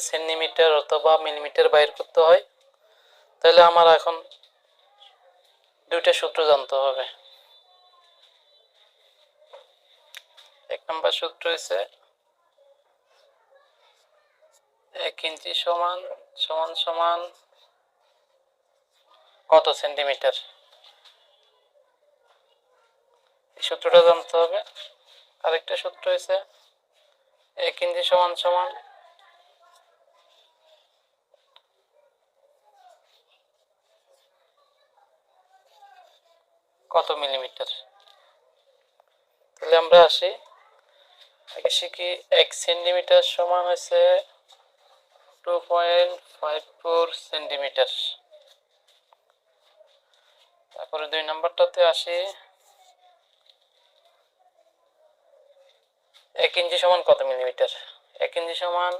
Centimetre অথবা millimetre বাইর করতে হয়, তাহলে আমার এখন দুইটা সূত্র জানতে হবে। এক নম্বর সূত্র হচ্ছে 1 ইঞ্চি সমান সমান সমান কত সেন্টিমিটার, এই সূত্রটা জানতে হবে। আরেকটা সূত্র হচ্ছে 1 ইঞ্চি সমান সমান কত মিলিমিটার। তাহলে আমরা আগে শিখি 1 সেন্টিমিটার সমান হচ্ছে 2.54 সেন্টিমিটার। তারপরে 2 নম্বরটাতে আসি, 1 ইঞ্চি সমান কত মিলিমিটার। 1 ইঞ্চি সমান